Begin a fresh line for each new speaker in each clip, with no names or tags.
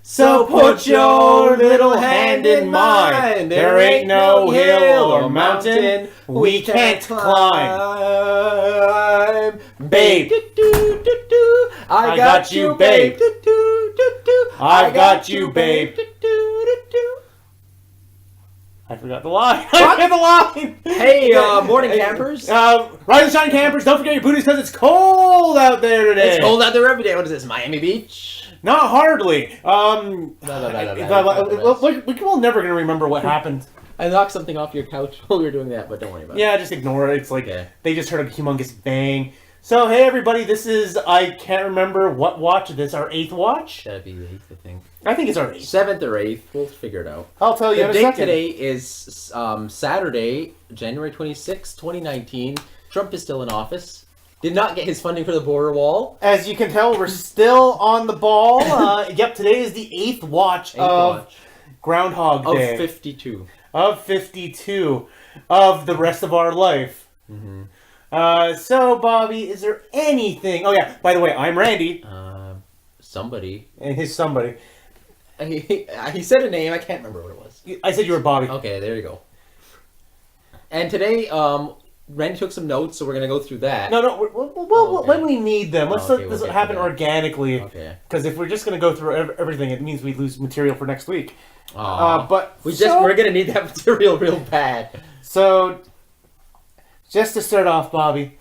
So put your little hand in mine. There ain't no hill or mountain we can't climb. Babe, I got you, babe. I got you, babe. I forgot the line. I forgot the line.
Hey, morning campers.
Rise and shine campers. Don't forget your booties because it's cold out there today.
It's cold out there every day. What is this, Miami Beach?
Not hardly. We will never going to remember what happened.
I knocked something off your couch while we were doing that, but don't worry about it.
Yeah, just ignore it. It's like they just heard a humongous bang. So, hey everybody, this is, I can't remember what watch this, our 8th watch?
That'd be the 8th, I think.
I think it's our 8th.
7th or 8th, we'll figure it out.
I'll tell you in a second.
The date today is Saturday, January 26, 2019. Trump is still in office. Did not get his funding for the border wall.
As you can tell, we're still on the ball. Yep, today is the 8th watch of Groundhog Day.
Of 52.
Of 52 of the rest of our life.
Mm-hmm.
So, Bobby, is there anything... Oh, yeah, by the way, I'm Randy.
Somebody.
And his somebody.
He said a name, I can't remember what it was.
I said you were Bobby.
Okay, there you go. And today, Randy took some notes, so we're going to go through that.
No, when we need them. Let's let this happen organically.
Okay.
Because if we're just going to go through everything, it means we lose material for next week.
But we're going to need that material real bad.
So... Just to start off, Bobby,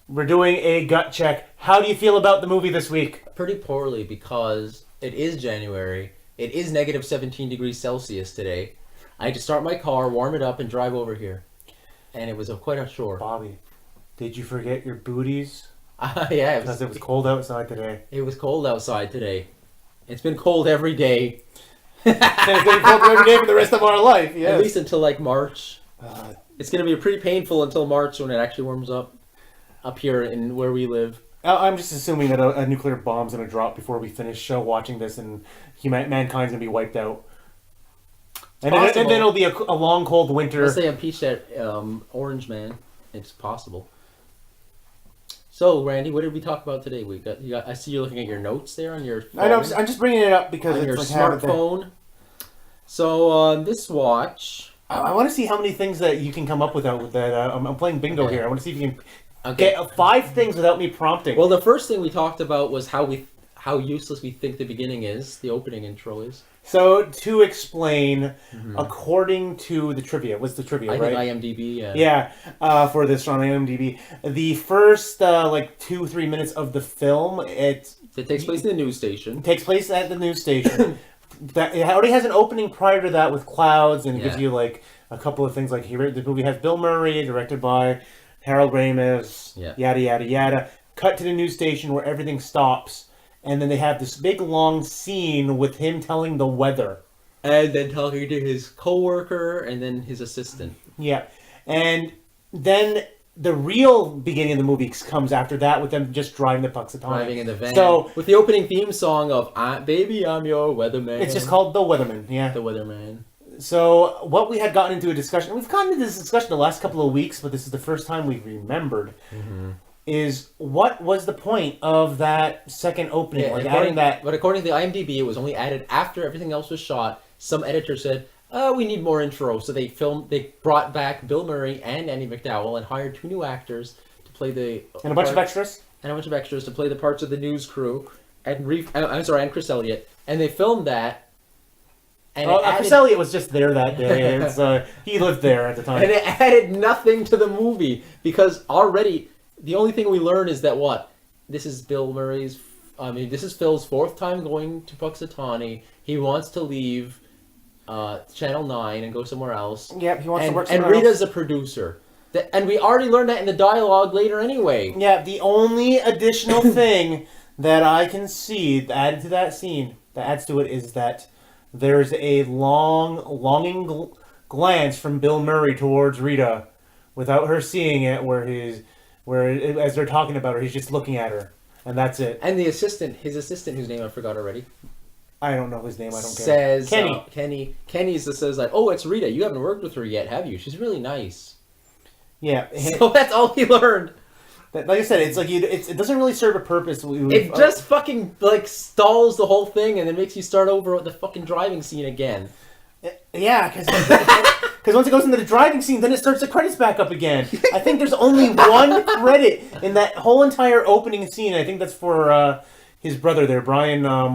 we're doing a gut check. How do you feel about the movie this week?
Pretty poorly, because it is January. It is negative 17 degrees Celsius today. I had to start my car, warm it up, and drive over here. And it was quite a chore.
Bobby, did you forget your booties?
Yeah.
Because it was cold outside today.
It was cold outside today. It's been cold every day.
And it's going to be cold every day for the rest of our life, yes.
At least until, like, March. It's going to be pretty painful until March when it actually warms up here in where we live.
I'm just assuming that a nuclear bomb's going to drop before we finish watching this and mankind's going to be wiped out. And then it'll be a long, cold winter.
Unless they impeach that Orange Man. It's possible. So, Randy, what did we talk about today? I see you're looking at your notes there on your phone.
I know, I'm just bringing it up because
on
it's
your
like
smartphone. So, on this watch...
I want to see how many things that you can come up with that. I'm playing bingo here. I want to see if you can get 5 things without me prompting.
Well, the first thing we talked about was how useless we think the beginning is, the opening intro is.
So, to explain, according to the trivia, what's the trivia,
I
right?
think IMDb, yeah.
Yeah, for this on IMDb. The first, 2-3 minutes of the film, it
takes place in the news station.
It takes place at the news station. That it already has an opening prior to that with clouds, and it gives you like a couple of things. Like here, the movie has Bill Murray, directed by Harold Ramis. Yada yada yada. Cut to the news station where everything stops, and then they have this big long scene with him telling the weather,
and then talking to his coworker, and then his assistant.
Yeah, and then the real beginning of the movie comes after that with them just driving the Punxatawney.
Driving in the van.
So,
with the opening theme song of Baby, I'm Your Weatherman.
It's just called The Weatherman, yeah.
The Weatherman.
So, what we had gotten into a discussion, we've gotten into this discussion the last couple of weeks, but this is the first time we've remembered, is what was the point of that second opening?
Yeah, but according to the IMDb, it was only added after everything else was shot. Some editor said, we need more intro. So they brought back Bill Murray and Andy McDowell and hired 2 new actors to play
and a bunch of extras
to play the parts of the news crew and Chris Elliott, and they filmed that. And
Chris Elliott was just there that day. He lived there at the time,
and it added nothing to the movie because already the only thing we learn is that this is Bill Murray's. This is Phil's 4th time going to Punxatawney. He wants to leave Channel 9 and go somewhere else.
Yep, he wants to work somewhere
else. And Rita's a producer. And we already learned that in the dialogue later anyway.
Yeah, the only additional thing that I can see added to that scene, that adds to it, is that there's a longing glance from Bill Murray towards Rita without her seeing it, as they're talking about her, he's just looking at her. And that's it.
And his assistant, whose name I forgot already.
I don't know his name. I don't care.
Says Kenny. Kenny says like, "Oh, it's Rita. You haven't worked with her yet, have you? She's really nice."
Yeah.
So that's all he learned.
Like I said, it's like it doesn't really serve a purpose.
It just fucking like stalls the whole thing and then makes you start over with the fucking driving scene again.
Yeah, because once it goes into the driving scene, then it starts the credits back up again. I think there's only one credit in that whole entire opening scene. I think that's for his brother there, Brian Doyle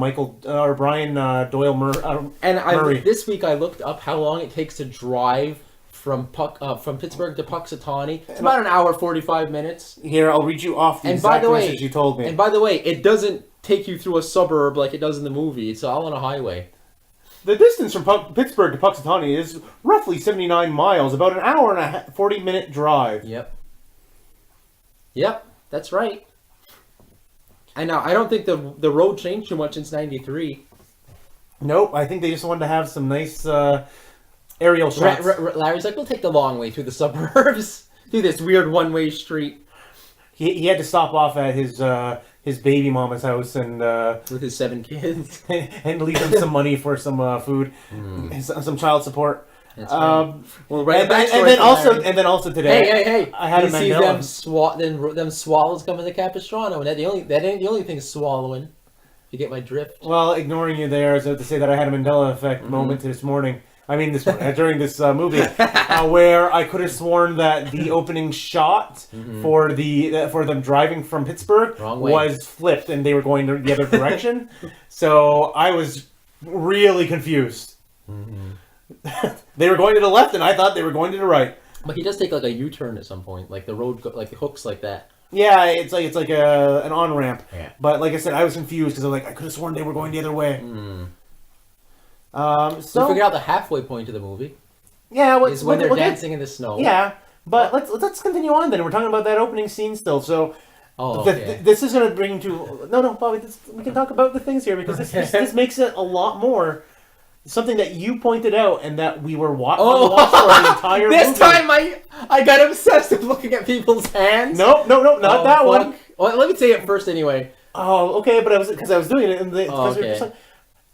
Murray.
This week I looked up how long it takes to drive from Pittsburgh to Punxatawney. It's about an hour 45 minutes.
Here, I'll read you off the exact message you told me.
And by the way, it doesn't take you through a suburb like it does in the movie. It's all on a highway.
The distance from Pittsburgh to Punxatawney is roughly 79 miles, about an hour and a 40-minute drive.
Yep, that's right. And now, I don't think the road changed too much since 93.
Nope, I think they just wanted to have some nice aerial shots.
Larry's like, we'll take the long way through the suburbs. Through this weird one-way street.
He had to stop off at his baby mama's house and
with his 7 kids
and leave them some money for some food, some child support.
That's right.
Well, and then also today.
Hey!
I had a Mandela.
See them swallows coming to Capistrano, and that ain't the only thing swallowing. You get my drift.
Well, ignoring you there is to say that I had a Mandela effect moment this morning. I mean, during this movie, where I could have sworn that the opening shot for them driving from Pittsburgh was flipped, and they were going the other direction. So I was really confused. They were going to the left, and I thought they were going to the right.
But he does take like a U-turn at some point, like the road, like the hooks like that.
Yeah, it's like an on ramp. Yeah. But like I said, I was confused because I could have sworn they were going the other way.
So we figured out the halfway point of the movie.
Yeah,
is when they're dancing in the snow.
Yeah, but let's continue on then. We're talking about that opening scene still. So,
okay.
This is going to bring to no, Bobby. We can talk about the things here because this makes it a lot more something that you pointed out and that we were watching for the entire movie.
This time I got obsessed with looking at people's hands.
No, not that one.
Well, let me say it first anyway.
Oh, okay, but I was doing it, and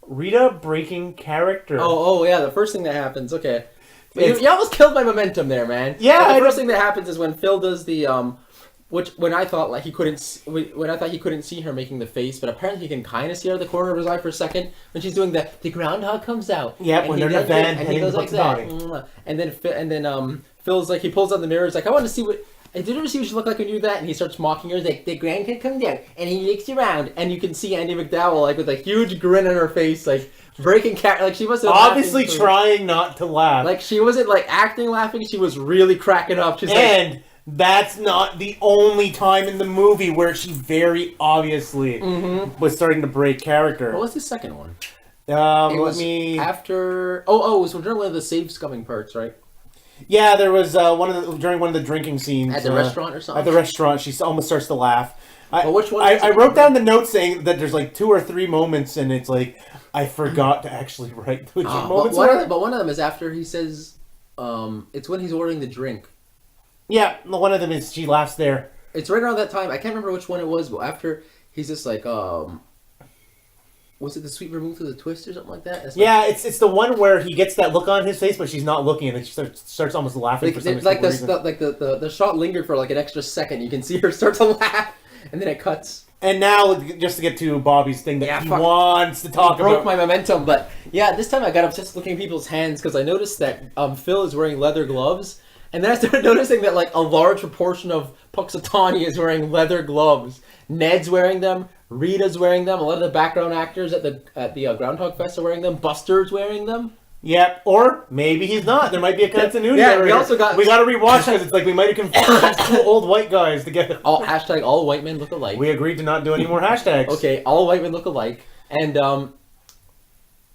Rita breaking character.
Oh, yeah, the first thing that happens. Okay, you almost killed my momentum there, man.
Yeah,
the first thing that happens is when Phil does the when I thought he couldn't see her making the face, but apparently he can kind of see her out of the corner of his eye for a second when she's doing the groundhog comes out.
Yeah, when they're in the van
and he goes like that, and then Phil's like he pulls out the mirror. He's like, I want to see what. I did ever see what she looked like when you do that, and he starts mocking her. He's like, the grandkid comes down, and he looks around, and you can see Andie MacDowell like with a huge grin on her face, like breaking cat. Like she wasn't
obviously trying not to laugh.
Like she wasn't like acting laughing. She was really cracking up. She's
that's not the only time in the movie where she very obviously was starting to break character.
What was the second one?
After.
It was during one of the save scumming parts, right?
Yeah, there was during one of the drinking scenes
at the restaurant or something.
At the restaurant, she almost starts to laugh.
Which one?
I wrote down the note saying that there's like 2 or 3 moments, and it's like I forgot to actually write which moments.
But one of them is after he says, it's when he's ordering the drink.
Yeah, one of them is she laughs there.
It's right around that time. I can't remember which one it was, but after he's just like, was it the sweet vermouth with a twist or something like that?
It's the one where he gets that look on his face, but she's not looking, and then she starts almost laughing for some reason.
The shot lingered for like an extra second. You can see her start to laugh, and then it cuts.
And now, just to get to Bobby's thing that he wants to talk about.
Broke my momentum, but yeah, this time I got obsessed looking at people's hands because I noticed that Phil is wearing leather gloves, and then I started noticing that like a large proportion of Punxatawney is wearing leather gloves. Ned's wearing them. Rita's wearing them. A lot of the background actors at the Groundhog Fest are wearing them. Buster's wearing them.
Yep, or maybe he's not. There might be a continuity.
We got
to rewatch because it's like we might have confused 2 old white guys together.
All white men look alike.
We agreed to not do any more hashtags.
Okay, all white men look alike, and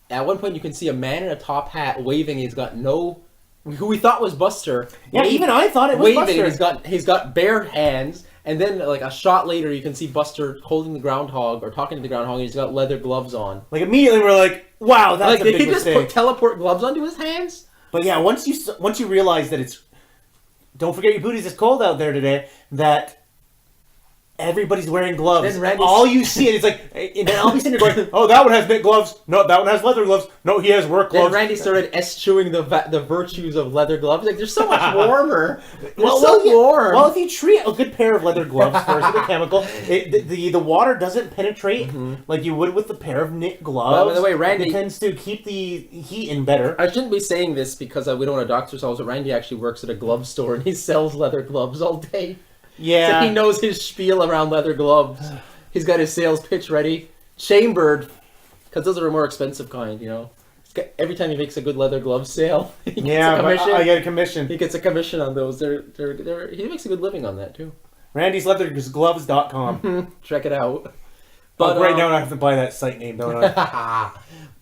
at one point you can see a man in a top hat waving. He's got who we thought was Buster.
Yeah, even I thought it was
waving.
Buster.
He's got bare hands. And then, like, a shot later, you can see Buster holding the groundhog, or talking to the groundhog, and he's got leather gloves on.
Like, immediately we're like, wow, that's a big mistake.
Did he just teleport gloves onto his hands?
But yeah, once you realize that don't forget your booties, it's cold out there today, that everybody's wearing gloves.
Then Randy's...
all you see is like, and then I'll be sitting there going, oh, that one has knit gloves. No, that one has leather gloves. No, he has work gloves.
Then Randy started eschewing the virtues of leather gloves. Like, they're so much warmer. Warm.
Well, if you treat a good pair of leather gloves first with a chemical, the water doesn't penetrate like you would with a pair of knit gloves.
Well, by the way, Randy...
It tends to keep the heat in better.
I shouldn't be saying this because we don't want to dox ourselves, but Randy actually works at a glove store and he sells leather gloves all day.
Yeah.
So he knows his spiel around leather gloves. He's got his sales pitch ready. Chambered, because those are a more expensive kind, you know. Every time he makes a good leather glove sale, he gets a commission.
I get a commission.
He gets a commission on those. He makes a good living on that, too.
Randy'sLeatherGloves.com.
Check it out.
But right now I have to buy that site name, don't I?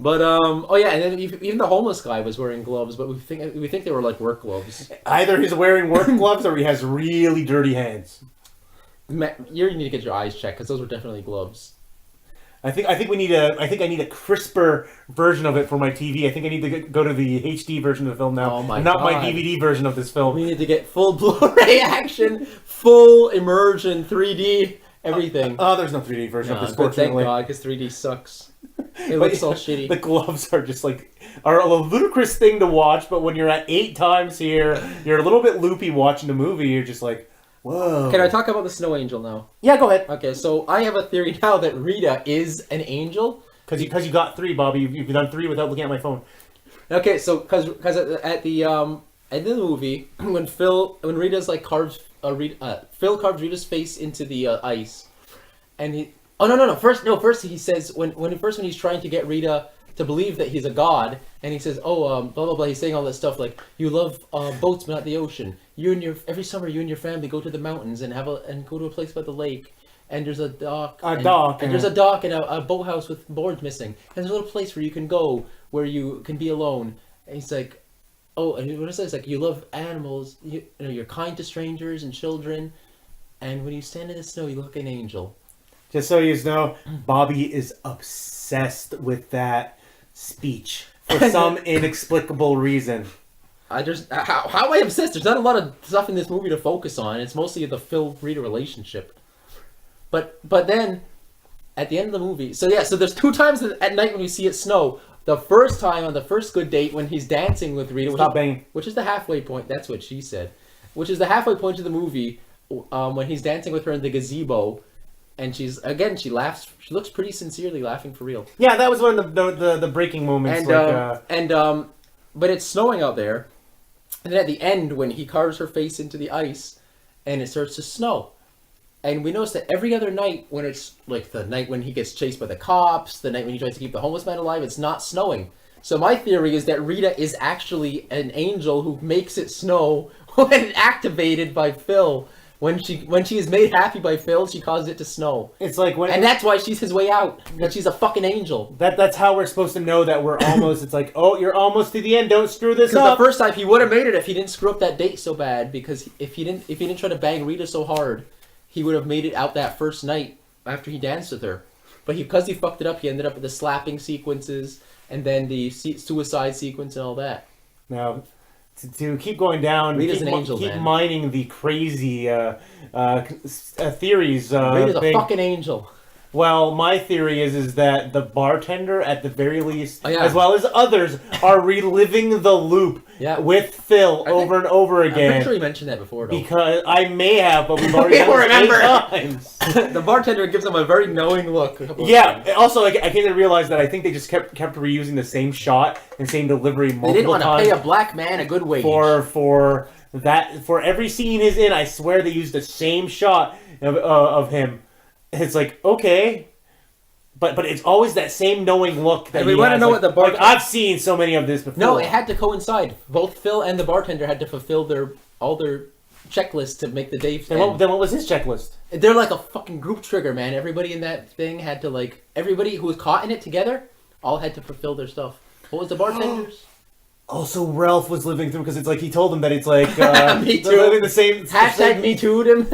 But oh yeah, and then even the homeless guy was wearing gloves, but we think they were like work gloves.
Either he's wearing work gloves or he has really dirty hands.
You need to get your eyes checked because those were definitely gloves.
I think I need a crisper version of it for my TV. I think I need to go to the HD version of the film now,
not
God. My DVD version of this film.
We need to get full Blu-ray action, full immersion, 3D. Everything.
There's no 3D version of this, fortunately.
Thank God, because 3D sucks. It looks all shitty.
The gloves are just are a ludicrous thing to watch, but when you're at 8 times here, you're a little bit loopy watching the movie. You're just like, whoa.
Can I talk about the snow angel now?
Yeah, go ahead.
Okay, so I have a theory now that Rita is an angel.
Because you got 3, Bobby. You've done 3 without looking at my phone.
Okay, so because at the end of the movie, when Rita's like carves Phil carves Rita's face into the ice, and he first he says when he's trying to get Rita to believe that he's a god, and he says blah blah blah, he's saying all this stuff like, you love boats but not the ocean, every summer you and your family go to the mountains and go to a place by the lake, and there's a dock and there's a dock and a boathouse with boards missing, and there's a little place where you can go where you can be alone, and he's like, oh, and what it says, like, you love animals, you're kind to strangers and children, and when you stand in the snow, you look like an angel.
Just so you know, Bobby is obsessed with that speech for some inexplicable reason.
How am I obsessed? There's not a lot of stuff in this movie to focus on. It's mostly the Phil-Rita relationship. But then, at the end of the movie, so there's 2 times at night when we see it snow. The first time on the first good date when he's dancing with Rita, which is the halfway point. That's what she said. Which is the halfway point of the movie when he's dancing with her in the gazebo, and she laughs. She looks pretty sincerely laughing for real.
Yeah, that was one of the breaking moments.
But it's snowing out there, and then at the end when he carves her face into the ice, and it starts to snow. And we notice that every other night, when it's like the night when he gets chased by the cops, the night when he tries to keep the homeless man alive, it's not snowing. So my theory is that Rita is actually an angel who makes it snow when activated by Phil. When she is made happy by Phil, she causes it to snow.
It's like
and that's why she's his way out. That she's a fucking angel.
That's how we're supposed to know that we're almost. It's like, oh, you're almost to the end. Don't screw this up.
Because the first time he would have made it if he didn't screw up that date so bad. Because if he didn't try to bang Rita so hard, he would have made it out that first night after he danced with her. But because he fucked it up, he ended up with the slapping sequences and then the suicide sequence and all that.
Now, to keep going down,
Rita's an angel,
keep
man.
mining the crazy theories.
Rita's a fucking angel.
Well, my theory is that the bartender, at the very least, as well as others, are reliving the loop with Phil over and over again. I'm
pretty sure you mentioned that before, though.
Because I may have, but we've already done it 8 times.
The bartender gives him a very knowing look.
Also, I came to realize that I think they just kept reusing the same shot and same delivery multiple times.
They didn't want to pay a black man a good wage.
For every scene he's in, I swear they used the same shot of him. It's like, okay, but it's always that same knowing look that
we want to know what the bartender...
I've seen so many of this before.
No, it had to coincide. Both Phil and the bartender had to fulfill all their checklists to make the day end.
Then what was his checklist?
They're like a fucking group trigger, man. Everybody in that thing had to, everybody who was caught in it together all had to fulfill their stuff. What was the bartender's?
Also, Ralph was living through, because it's like he told him that it's like...
Me too.
Living the same...
Hashtag me too'd him.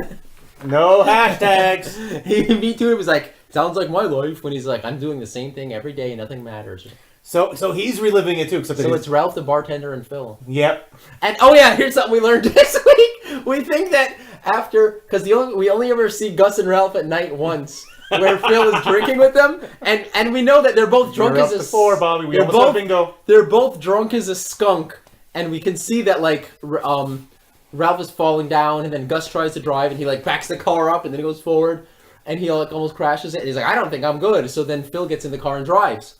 No hashtags.
He me too. It was like, sounds like my life. When he's like, I'm doing the same thing every day, nothing matters.
So he's reliving it too.
So it's Ralph the bartender and Phil.
Yep.
And here's something we learned this week. We think that because we only ever see Gus and Ralph at night once, where Phil is drinking with them, and we know that they're both drunk as a
Bobby. We almost have bingo.
They're both drunk as a skunk, and we can see that like Ralph is falling down, and then Gus tries to drive, and he like backs the car up, and then he goes forward, and he like almost crashes it. And he's like, I don't think I'm good. So then Phil gets in the car and drives,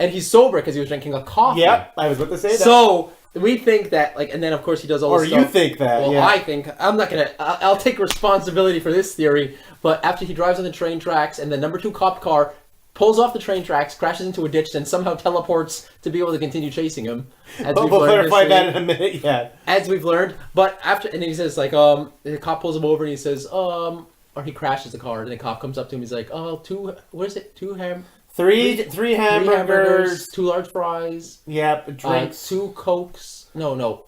and he's sober because he was drinking a coffee.
Yep, I was about to say that.
So we think that, like, and then of course he does all this stuff.
Or you think that,
well,
yeah.
I think, I'm not gonna, I'll take responsibility for this theory, but after he drives on the train tracks and the number 2 cop car pulls off the train tracks, crashes into a ditch, then somehow teleports to be able to continue chasing him.
We'll clarify that in a minute, yeah.
As we've learned, but after, and then he says, like, the cop pulls him over and he says, or he crashes the car, and the cop comes up to him, he's like,
Three hamburgers,
2 large fries.
Yep, drinks.
2 Cokes. No.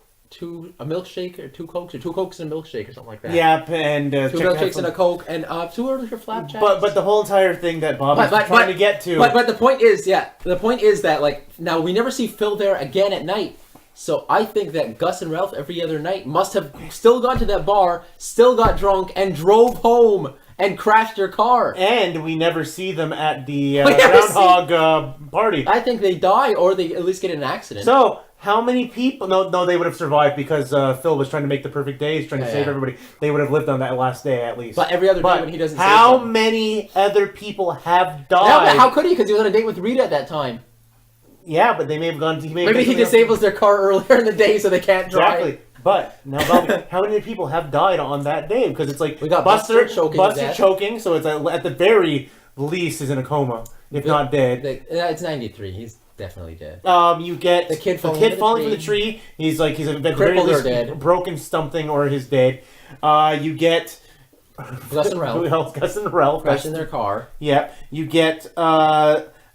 A milkshake or 2 Cokes, or 2 Cokes and a milkshake or something like that.
Yep, and
2 milkshakes and a Coke, and 2 orders for flapjacks.
But the whole entire thing that Bobby's trying to get to.
But the point is, that, like, now we never see Phil there again at night. So I think that Gus and Ralph every other night must have still gone to that bar, still got drunk, and drove home and crashed their car.
And we never see them at the Groundhog party.
I think they die, or they at least get in an accident.
So, how many people... No, they would have survived because Phil was trying to make the perfect day. He's trying to save everybody. They would have lived on that last day, at least.
But every other day when he doesn't
how many other people have died?
No, but how could he? Because he was on a date with Rita at that time.
Yeah, but they may have gone...
Maybe he disables their car earlier in the day so they can't drive.
Exactly. But, now, Bobby, how many people have died on that day? Because it's like...
We got
Buster
choking,
so it's at the very least is in a coma, if not dead.
It's 93. He's definitely dead.
You get
the kid falling
from the tree. He's at the very
crippled
least
or dead.
Broken something or he's dead. You get...
Gus and Ralph.
Who else? Gus and Ralph.
Crashing their car.
Yeah. You get...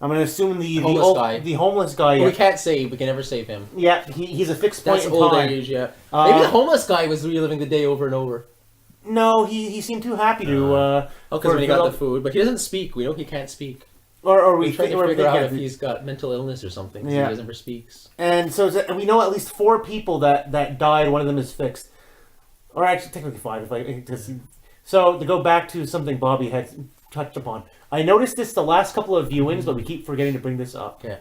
I'm going to assume the homeless guy.
Yeah. We can't save. We can never save him.
Yeah, he's a fixed point
That's
in
old
time.
age, yeah. Maybe the homeless guy was reliving the day over and over.
No, he seemed too happy to...
because when he got the food. But he doesn't speak. We know he can't speak.
Or
we try to figure out if he's got mental illness or something. Yeah. He doesn't ever speaks.
And so we know at least 4 people that died. One of them is fixed. Or actually, technically 5. So to go back to something Bobby had touched upon. I noticed this the last couple of viewings, but we keep forgetting to bring this up.
Yeah.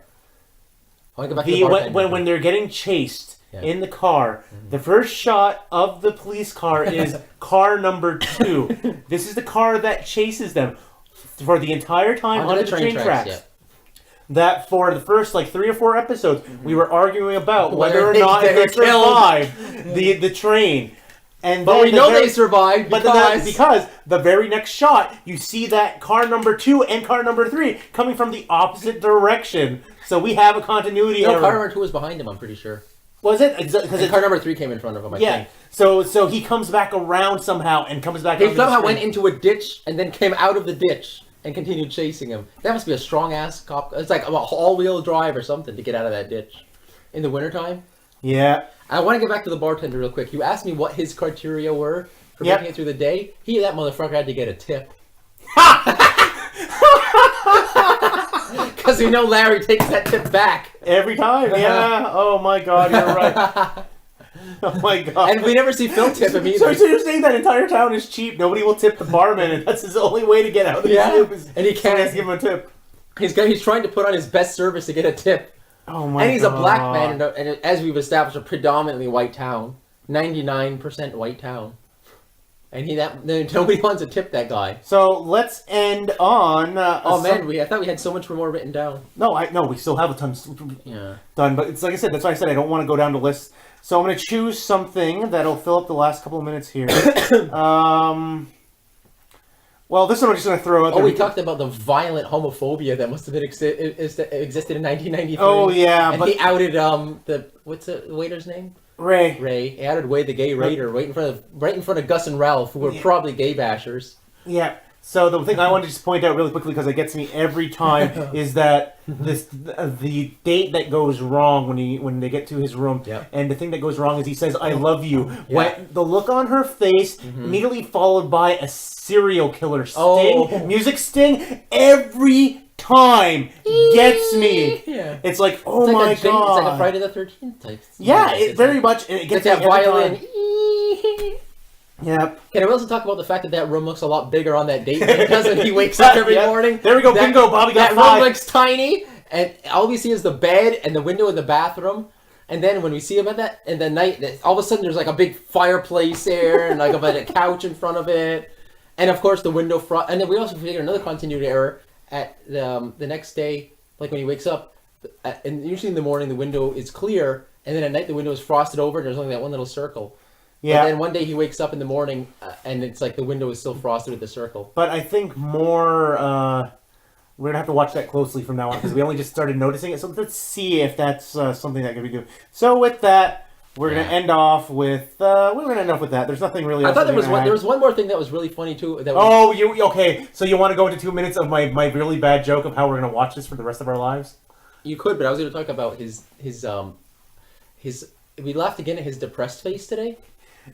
I want to go back to the bartender.
When they're getting chased in the car, the first shot of the police car is car number 2. This is the car that chases them for the entire time on the train tracks. Yeah. That for the first 3 or 4 episodes, we were arguing about whether or not they survived the train.
But we know they survived
because the very next shot, you see that car number 2 and car number 3 coming from the opposite direction. So we have a continuity error.
Car number 2 was behind him, I'm pretty sure.
Was it? Because
car number 3 came in front of him, I think.
So he comes back around somehow and comes back.
He somehow went into a ditch and then came out of the ditch and continued chasing him. That must be a strong-ass cop. It's like an all-wheel drive or something to get out of that ditch. In the wintertime?
Yeah.
I want to get back to the bartender real quick. You asked me what his criteria were for making it through the day. That motherfucker had to get a tip. Because we know Larry takes that tip back.
Every time, yeah. Oh my god, you're right. Oh my god.
And we never see Phil tip him either.
So you're saying that entire town is cheap, nobody will tip the barman, and that's his only way to get out of the tip.
And he can't
give him a tip.
He's trying to put on his best service to get a tip.
Oh my god.
And he's a black man, and as we've established, a predominantly white town. 99% white town. And nobody wants to tip that guy.
So let's end on...
I thought we had so much more written down.
No, we still have a ton done. But it's like I said, that's why I said I don't want to go down the list. So I'm going to choose something that'll fill up the last couple of minutes here. Well, this one I'm just going to throw out there.
We talked about the violent homophobia that must have been existed in 1993.
Oh, yeah.
And he outed, what's the waiter's name?
Ray.
He outed Way, the gay waiter, right in front of Gus and Ralph, who were probably gay bashers.
Yeah. So the thing I want to just point out really quickly, because it gets me every time, is that the date that goes wrong when they get to his room, and the thing that goes wrong is he says, "I love you." When the look on her face, immediately followed by a serial killer sting, music sting, every time gets me. Yeah. It's like, oh my god.
It's like a Friday the 13th type.
Yeah, it very much. It gets
that violin.
Yep.
Can we also talk about the fact that that room looks a lot bigger on that date than it does when he wakes up every morning?
There we go, bingo, Bobby got
that
5.
room looks tiny, and all we see is the bed and the window in the bathroom. And then when we see him at that in the night, all of a sudden there's like a big fireplace there and like a couch in front of it, and of course the window front. And then we also figured another continuity error at the next day, like when he wakes up, and usually in the morning the window is clear, and then at night the window is frosted over and there's only that one little circle. Yeah. And then one day he wakes up in the morning and it's like the window is still frosted with the circle.
But I think more. We're going to have to watch that closely from now on because we only just started noticing it. So let's see if that's something that could be good. So with that, we're going to end off with... we're going to end off with that. There's nothing really else.
I thought there was one more thing that was really funny too.
Okay. So you want to go into 2 minutes of my really bad joke of how we're going to watch this for the rest of our lives?
You could, but I was going to talk about his... We laughed again at his depressed face today.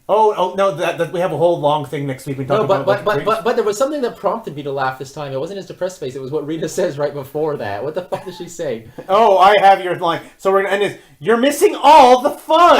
Oh no! That we have a whole long thing next week. We talk about.
But there was something that prompted me to laugh this time. It wasn't his depressed face. It was what Rita says right before that. What the fuck does she say?
Oh, I have your line. So we're gonna end this. You're missing all the fun.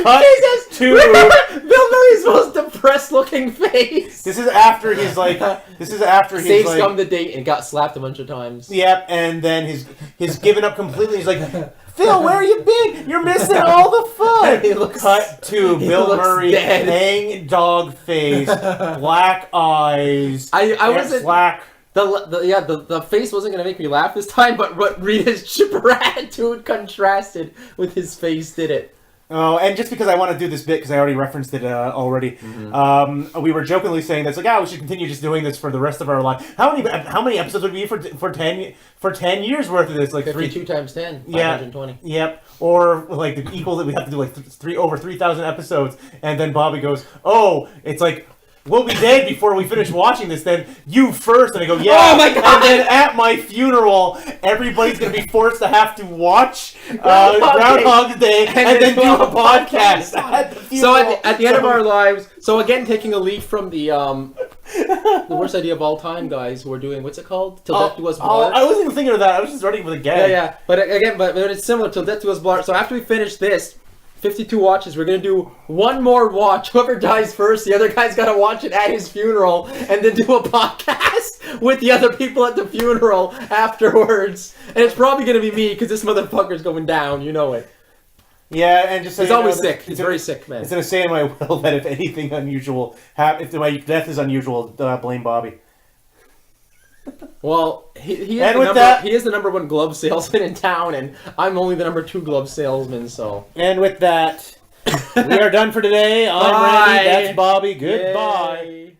Cut
Jesus!
to
Bill Murray's most depressed-looking face.
This is after he's like.
Saved scum the date and got slapped a bunch of times.
Yep, and then he's given up completely. He's like, Phil, where you been? You're missing all the fun. Cut to Bill Murray, hang dog face, black eyes.
I wasn't black. The face wasn't gonna make me laugh this time, but what Rita's chipper attitude contrasted with his face did it.
Oh, and just because I want to do this bit, because I already referenced it already, we were jokingly saying that's like, we should continue just doing this for the rest of our life. How many episodes would it be for 10 years worth of this? Like
52 times 10, 520.
Yep. Or like the equal that we have to do like over 3,000 episodes, and then Bobby goes, "Oh, it's like." We'll be dead before we finish watching this, then you first. And I go, yeah.
Oh my God.
And then at my funeral, everybody's going to be forced to have to watch Groundhog Day and then do a podcast at the funeral.
So at the end of our lives, so again, taking a leaf from the worst idea of all time, guys, we're doing, what's it called? Till Death Do Us Part.
I wasn't even thinking of that. I was just running with a gag.
Yeah. But again, but it's similar to Death Do Us Part. So after we finish this, 52 watches, we're going to do one more watch. Whoever dies first, the other guy's got to watch it at his funeral and then do a podcast with the other people at the funeral afterwards. And it's probably going to be me because this motherfucker's going down. You know it.
Yeah, and just so
he's always sick. He's very sick, man.
It's going to say in my will that if anything unusual if my death is unusual, blame Bobby.
Well, he is the number one glove salesman in town, and I'm only the number 2 glove salesman, so...
And with that, we are done for today. I'm Randy, that's Bobby. Goodbye. Yay.